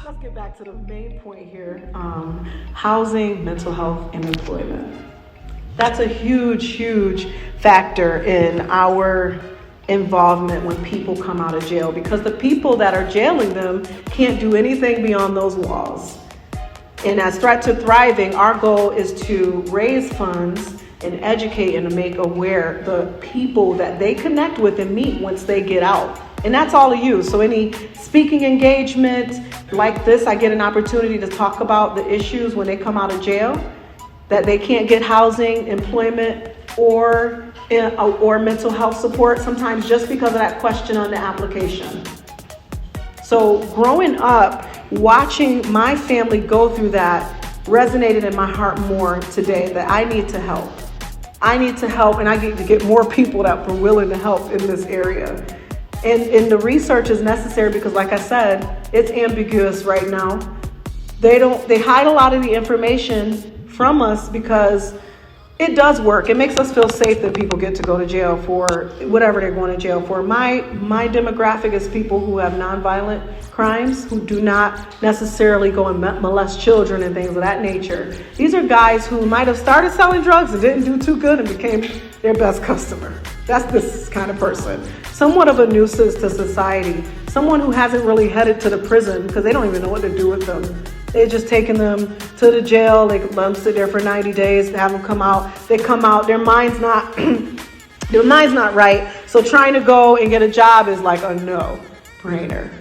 Let's get back to the main point here. Housing, mental health, and employment. That's a huge factor in our involvement when people come out of jail, because the people that are jailing them can't do anything beyond those walls. And as Threat to Thriving, our goal is to raise funds and educate and to make aware the people that they connect with and meet once they get out. And that's all of you. So any speaking engagement like this, I get an opportunity to talk about the issues when they come out of jail, that they can't get housing, employment, or mental health support, sometimes just because of that question on the application. So growing up, watching my family go through that resonated in my heart more today, that I need to help. I need to help, and I need to get more people that are willing to help in this area. And the research is necessary because, like I said, it's ambiguous right now. They hide a lot of the information from us because it does work. It makes us feel safe that people get to go to jail for whatever they're going to jail for. My demographic is people who have nonviolent crimes, who do not necessarily go and molest children and things of that nature. These are guys who might have started selling drugs and didn't do too good and became their best customer. That's this kind of person. Somewhat of a nuisance to society. Someone who hasn't really headed to the prison because they don't even know what to do with them. They're just taking them to the jail. They let them sit there for 90 days, have them come out. They come out, their mind's not their mind's not right. So trying to go and get a job is like a no-brainer.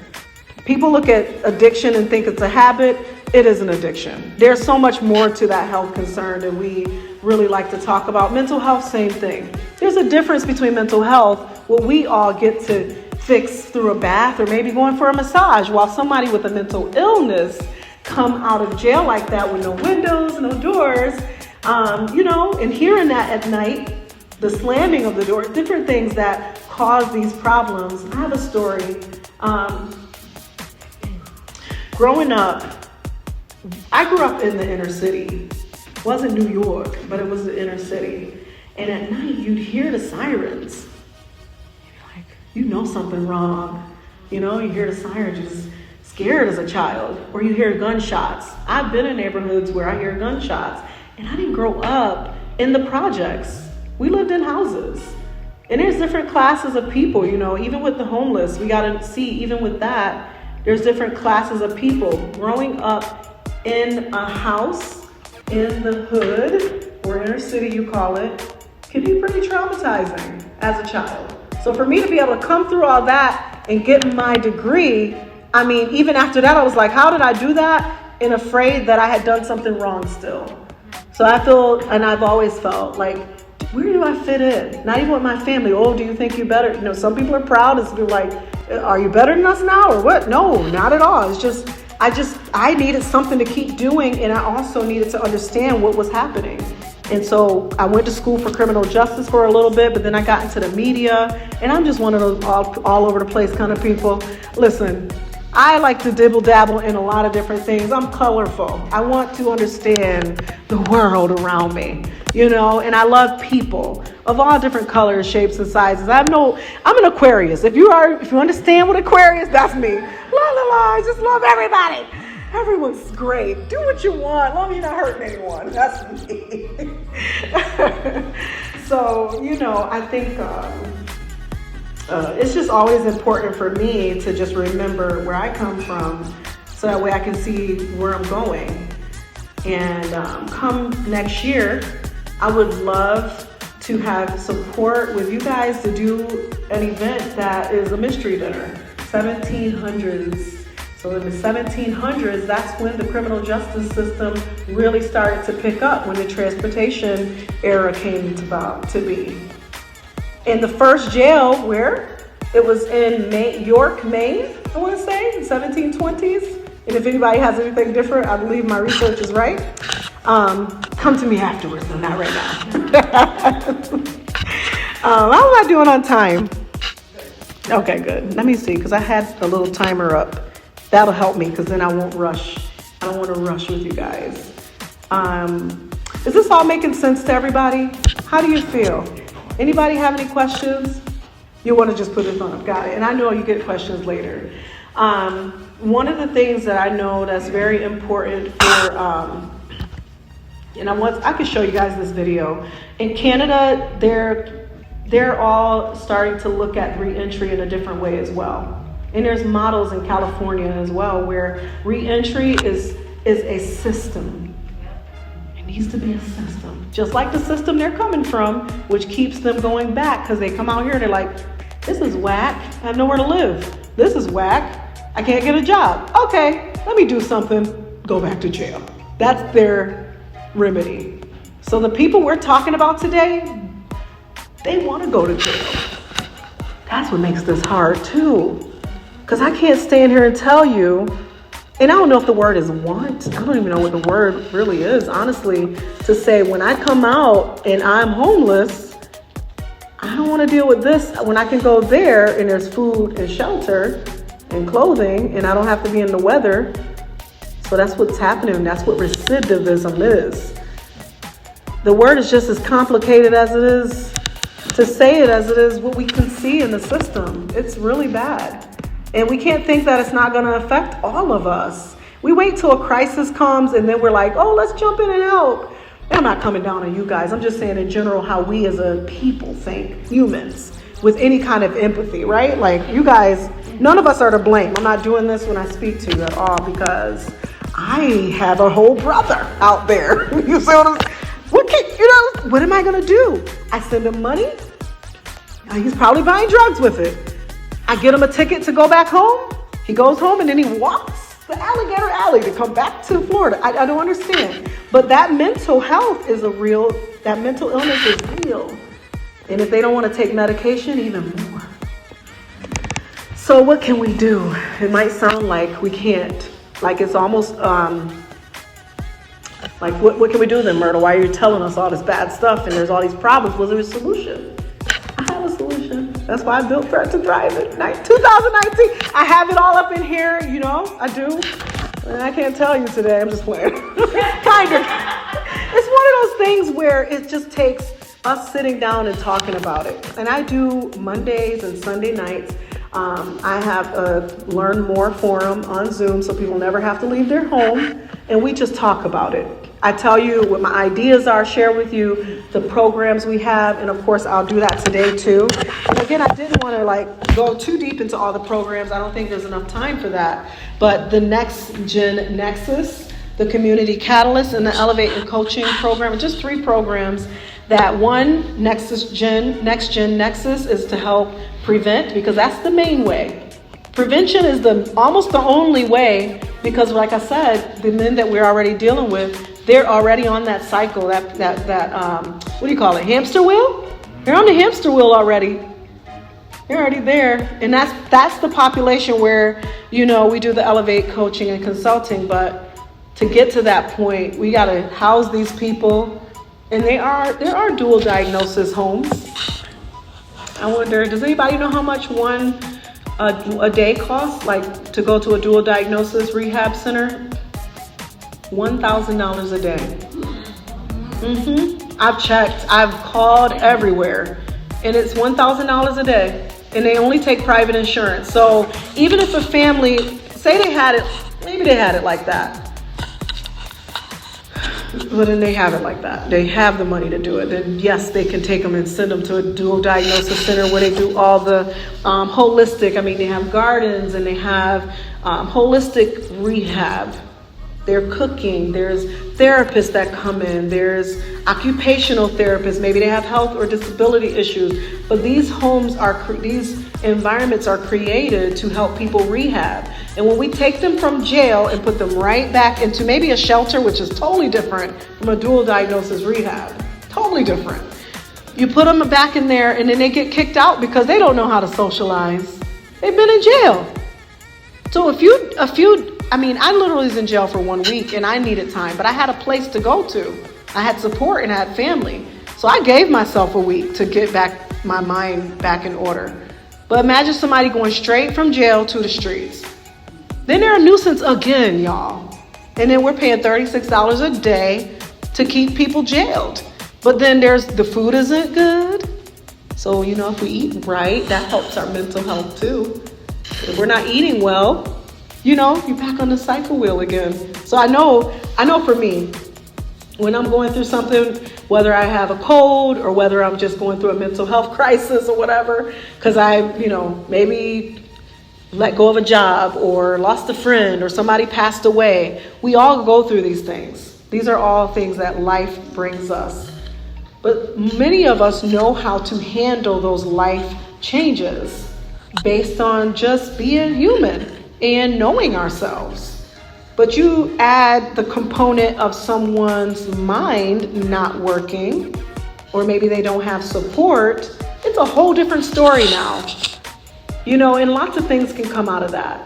People look at addiction and think it's a habit. It is an addiction. There's so much more to that health concern that we really like to talk about. Mental health, same thing. There's a difference between mental health, what we all get to fix through a bath or maybe going for a massage, while somebody with a mental illness come out of jail like that with no windows, no doors, and hearing that at night, the slamming of the door, different things that cause these problems. I have a story. Growing up, I grew up in the inner city. It wasn't New York, but it was the inner city. And at night, you'd hear the sirens. You'd be like, something wrong. You hear the sirens, you're just scared as a child. Or you hear gunshots. I've been in neighborhoods where I hear gunshots. And I didn't grow up in the projects. We lived in houses. And there's different classes of people, even with the homeless. We got to see, even with that, there's different classes of people. Growing up in a house in the hood, or inner city you call it, can be pretty traumatizing as a child. So for me to be able to come through all that and get my degree, even after that, I was like, how did I do that? And afraid that I had done something wrong still. So I feel, and I've always felt like, where do I fit in? Not even with my family. Oh, do you think you're better? Some people are proud. It's like, are you better than us now or what? No, not at all. It's just, I needed something to keep doing, and I also needed to understand what was happening. And so I went to school for criminal justice for a little bit, but then I got into the media, and I'm just one of those all over the place kind of people. Listen, I like to dibble dabble in a lot of different things. I'm colorful. I want to understand the world around me, and I love people of all different colors, shapes, and sizes. I'm an Aquarius. If you understand what Aquarius, that's me. La la la, I just love everybody. Everyone's great. Do what you want, as long as you're not hurting anyone. That's me. So, I think it's just always important for me to just remember where I come from, so that way I can see where I'm going. And come next year, I would love to have support with you guys to do an event that is a mystery dinner, 1700s. So in the 1700s, that's when the criminal justice system really started to pick up, when the transportation era came to be. And the first jail, where it was in York, Maine, I want to say, in the 1720s. And if anybody has anything different, I believe my research is right. Come to me afterwards, no, not right now. How am I doing on time? Okay, good. Let me see, because I had the little timer up. That'll help me, because then I won't rush. I don't want to rush with you guys. Is this all making sense to everybody? How do you feel? Anybody have any questions? You want to just put it on? Got it. And I know you get questions later. One of the things that I know that's very important for, and I can show you guys this video. In Canada, they're all starting to look at re-entry in a different way as well. And there's models in California as well where re-entry is a system. It needs to be a system. Just like the system they're coming from, which keeps them going back because they come out here and they're like, this is whack. I have nowhere to live. This is whack. I can't get a job. Okay, let me do something. Go back to jail. That's their remedy. So the people we're talking about today, they want to go to jail. That's what makes this hard too. Because I can't stand here and tell you, and I don't know if the word is want. I don't even know what the word really is, honestly, to say when I come out and I'm homeless, I don't want to deal with this when I can go there and there's food and shelter and clothing and I don't have to be in the weather. So that's what's happening. That's what recidivism is. The word is just as complicated as it is to say it as it is what we can see in the system. It's really bad. And we can't think that it's not going to affect all of us. We wait till a crisis comes and then we're like, oh, let's jump in and help. And I'm not coming down on you guys. I'm just saying in general how we as a people think, humans, with any kind of empathy, right? Like you guys, none of us are to blame. I'm not doing this when I speak to you at all because I have a whole brother out there. You see what I'm saying? What am I going to do? I send him money. He's probably buying drugs with it. I get him a ticket to go back home. He goes home and then he walks the alligator alley to come back to Florida. I don't understand. But that mental health is that mental illness is real. And if they don't want to take medication, even more. So what can we do? It might sound like we can't. Like it's almost, like what can we do then, Myrtle? Why are you telling us all this bad stuff and there's all these problems? Was there a solution? I have a solution. That's why I built Threat to Thrive in 2019. I have it all up in here, I do. And I can't tell you today, I'm just playing. Kind of. It's one of those things where it just takes us sitting down and talking about it. And I do Mondays and Sunday nights. I have a Learn More forum on Zoom so people never have to leave their home. And we just talk about it. I tell you what my ideas are, share with you the programs we have, and of course I'll do that today too. And again, I didn't want to go too deep into all the programs. I don't think there's enough time for that. But the Next Gen Nexus, the Community Catalyst, and the Elevate and Coaching program, just 3 programs. That one, Next Gen Nexus, is to help prevent, because that's the main way. Prevention is almost the only way, because like I said, the men that we're already dealing with, they're already on that cycle, that what do you call it, hamster wheel? They're on the hamster wheel already. They're already there. And that's the population where, we do the Elevate coaching and consulting. But to get to that point, we got to house these people. And there are dual diagnosis homes. I wonder, does anybody know how much a day costs, to go to a dual diagnosis rehab center? $1,000 a day. I've checked, I've called everywhere, and it's $1,000 a day, and they only take private insurance. So even if a family, say they had it, maybe they had it like that, but then they have it like that. They have the money to do it. Then yes, they can take them and send them to a dual diagnosis center where they do all the holistic. They have gardens and they have holistic rehab. They're cooking. There's therapists that come in. There's occupational therapists. Maybe they have health or disability issues. But these these environments are created to help people rehab. And when we take them from jail and put them right back into maybe a shelter, which is totally different from a dual diagnosis rehab, totally different. You put them back in there and then they get kicked out because they don't know how to socialize. They've been in jail. So I literally was in jail for 1 week and I needed time, but I had a place to go to. I had support and I had family. So I gave myself a week to get my mind back in order. But imagine somebody going straight from jail to the streets. Then they're a nuisance again, y'all. And then we're paying $36 a day to keep people jailed. But then the food isn't good. So, if we eat right, that helps our mental health too. If we're not eating well, you're back on the cycle wheel again. So I know for me, when I'm going through something, whether I have a cold or whether I'm just going through a mental health crisis or whatever, because I, maybe let go of a job or lost a friend or somebody passed away. We all go through these things. These are all things that life brings us. But many of us know how to handle those life changes based on just being human and knowing ourselves. But you add the component of someone's mind not working, or maybe they don't have support, it's a whole different story now. And lots of things can come out of that.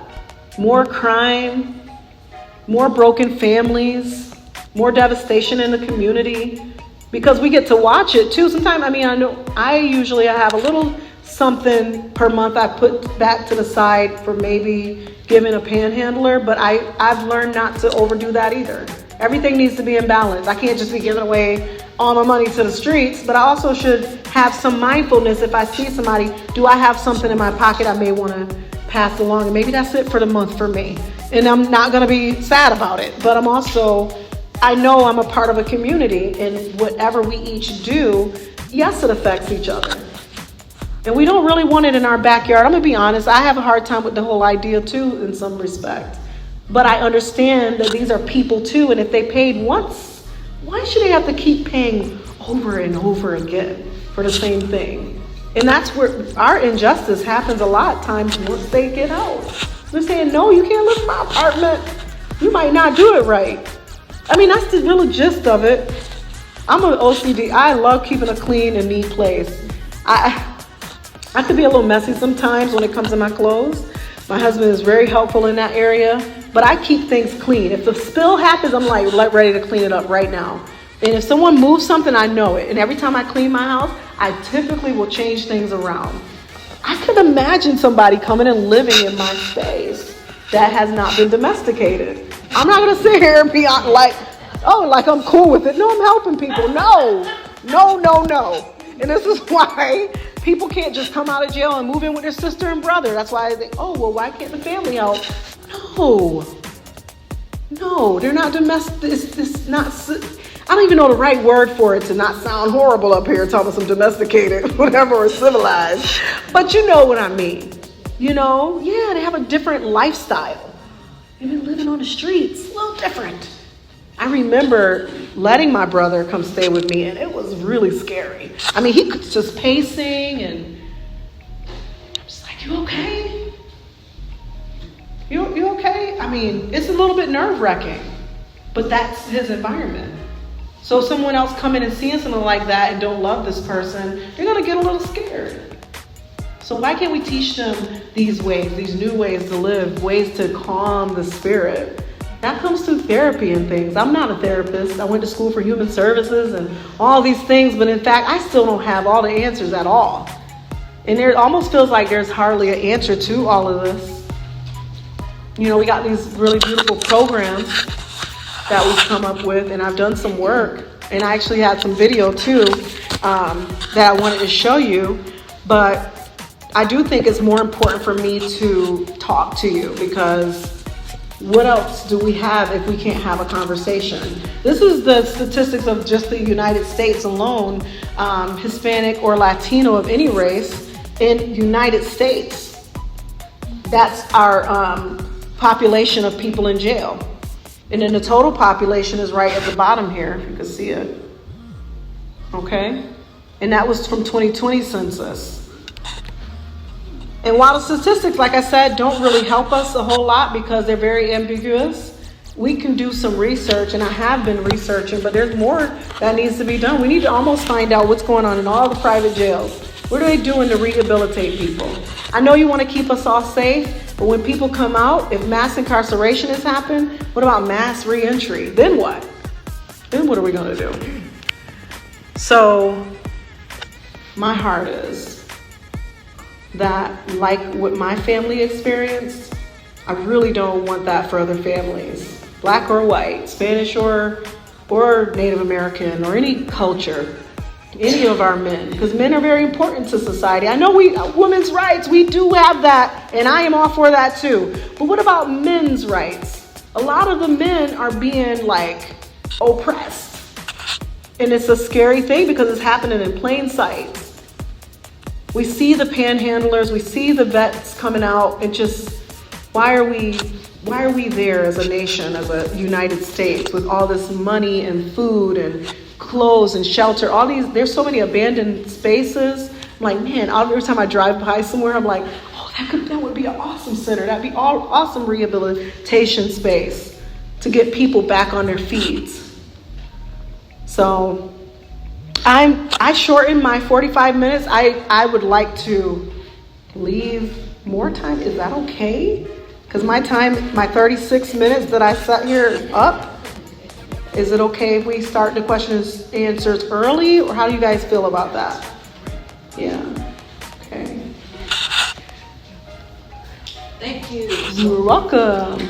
More crime, more broken families, more devastation in the community, because we get to watch it too. Sometimes, I know I usually have a little something per month I put back to the side for maybe giving a panhandler, but I've learned not to overdo that either. Everything needs to be in balance. I can't just be giving away all my money to the streets, but I also should have some mindfulness. If I see somebody, do I have something in my pocket I may want to pass along? And maybe that's it for the month for me. And I'm not going to be sad about it, but I know I'm a part of a community, and whatever we each do, yes, it affects each other. And we don't really want it in our backyard. I'm going to be honest, I have a hard time with the whole idea too, in some respect. But I understand that these are people too, and if they paid once, why should they have to keep paying over and over again for the same thing? And that's where our injustice happens a lot of times once they get out. They're saying, no, you can't live in my apartment. You might not do it right. That's the real gist of it. I'm an OCD. I love keeping a clean and neat place. I could be a little messy sometimes when it comes to my clothes. My husband is very helpful in that area, but I keep things clean. If the spill happens, I'm ready to clean it up right now. And if someone moves something, I know it. And every time I clean my house, I typically will change things around. I could imagine somebody coming and living in my space that has not been domesticated. I'm not going to sit here and be like I'm cool with it. No, I'm helping people. No. And this is why people can't just come out of jail and move in with their sister and brother. That's why I think, why can't the family help? No, they're not domestic. It's not. I don't even know the right word for it to not sound horrible up here talking about some domesticated, whatever, or civilized. But you know what I mean. They have a different lifestyle. They've been living on the streets, a little different. I remember letting my brother come stay with me, and it was really scary. He was just pacing, and I'm just like, you okay? You okay? It's a little bit nerve-wracking, but that's his environment. So someone else coming and seeing something like that and don't love this person, they're going to get a little scared. So why can't we teach them these ways, these new ways to live, ways to calm the spirit? That comes through therapy and things. I'm not a therapist. I went to school for human services and all these things, but in fact, I still don't have all the answers at all. And it almost feels like there's hardly an answer to all of this. We got these really beautiful programs that we've come up with, and I've done some work, and I actually had some video too that I wanted to show you, but I do think it's more important for me to talk to you, because what else do we have if we can't have a conversation? This is the statistics of just the United States alone, Hispanic or Latino of any race in United States. That's our population of people in jail. And then the total population is right at the bottom here, if you can see it. Okay? And that was from 2020 census. And while the statistics, like I said, don't really help us a whole lot because they're very ambiguous, we can do some research, and I have been researching, but there's more that needs to be done. We need to almost find out what's going on in all the private jails. What are they doing to rehabilitate people? I know you want to keep us all safe, but when people come out, if mass incarceration has happened, what about mass reentry? Then what? Then what are we going to do? So my heart is that, like what my family experienced, I really don't want that for other families, black or white, Spanish or Native American or any culture. any of our men, because men are very important to society. I know women's rights, we do have that, and I am all for that too. But what about men's rights? A lot of the men are being like oppressed. And it's a scary thing because it's happening in plain sight. We see the panhandlers, we see the vets coming out, and just why are we there as a nation, as a United States, with all this money and food and clothes and shelter, there's so many abandoned spaces. I'm like, man, every time I drive by somewhere, I'm like, oh, that would be an awesome center. That'd be awesome rehabilitation space to get people back on their feet. So I shortened my 45 minutes. I would like to leave more time. Is that okay? Because my 36 minutes that I sat here up, is it okay if we start the questions and answers early, or how do you guys feel about that? Yeah. Okay. Thank you. You're welcome.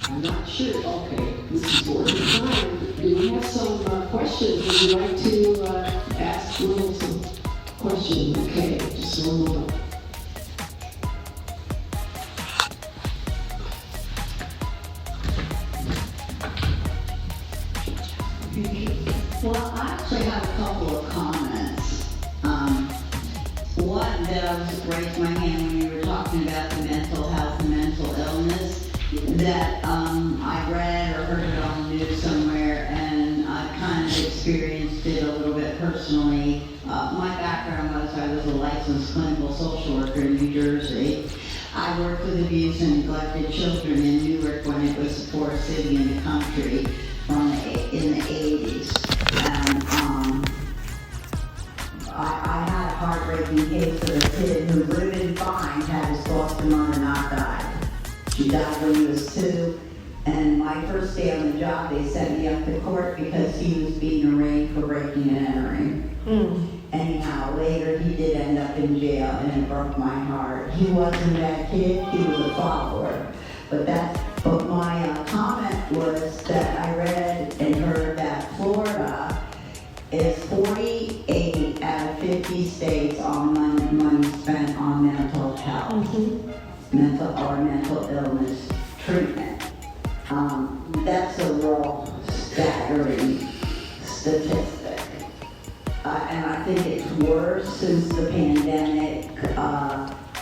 I'm not sure. Okay, this is working fine. Do we have some questions? Would you like to ask Will some questions? Okay, just one moment. Well, I actually have a couple of comments. One that I was raised my hand when you were talking about the mental health and mental illness that I read or heard it on the news somewhere, and I kind of experienced it a little bit personally. My background was I was a licensed clinical social worker in New Jersey. I worked with abused and neglected children in Newark when it was the poorest city in the country in the 80s. And I had a heartbreaking case of a kid who would have been fine had his foster mother not died. She died when he was 2, and my first day on the job, they sent me up to court because he was being arraigned for breaking and entering. Anyhow, later he did end up in jail, and it broke my heart. He wasn't that kid, he was a follower. But my comment was that I read and heard that Florida is 48 out of 50 states on money spent on mental health, mental illness treatment. That's a real staggering statistic. And I think it's worse since the pandemic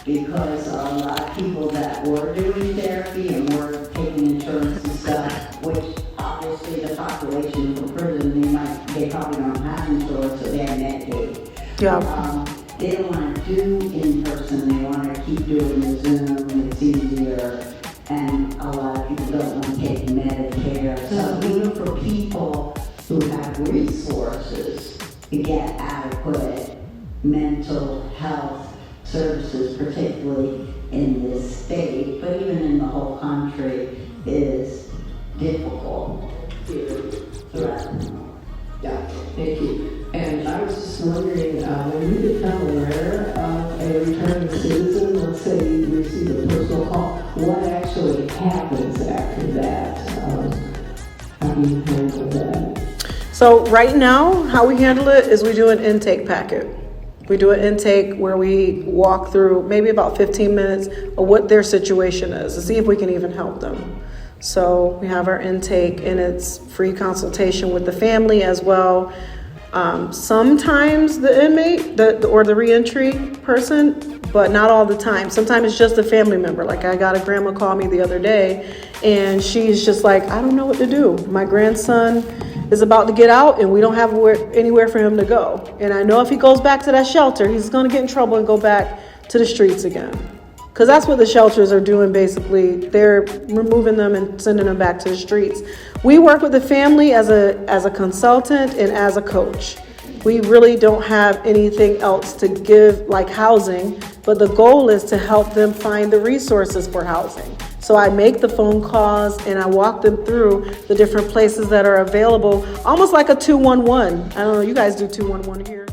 because a lot of people that were doing therapy and were taking insurance and stuff, which obviously the population for prison, they probably don't have insurance, so they have Medicaid. Yeah. They don't want to do in person, they want to keep doing the Zoom, it's easier, and a lot of people don't want to take Medicare. So even for people who have resources to get adequate mental health services, particularly in this state, but even in the whole country, is difficult. Yeah, thank you. And I was just wondering, when you become aware of a returning citizen, let's say you receive a personal call, what actually happens after that? How do you handle that? So right now, how we handle it is we do an intake packet. We do an intake where we walk through maybe about 15 minutes of what their situation is to see if we can even help them. So we have our intake, and it's free consultation with the family as well. Sometimes the inmate or the reentry person, but not all the time. Sometimes it's just a family member. Like I got a grandma call me the other day, and she's just like, I don't know what to do. My grandson is about to get out, and we don't have anywhere for him to go. And I know if he goes back to that shelter, he's going to get in trouble and go back to the streets again. Because that's what the shelters are doing, basically. They're removing them and sending them back to the streets. We work with the family as a consultant and as a coach. We really don't have anything else to give, like housing, but the goal is to help them find the resources for housing. So I make the phone calls and I walk them through the different places that are available, almost like a 211. I don't know, you guys do 211 here?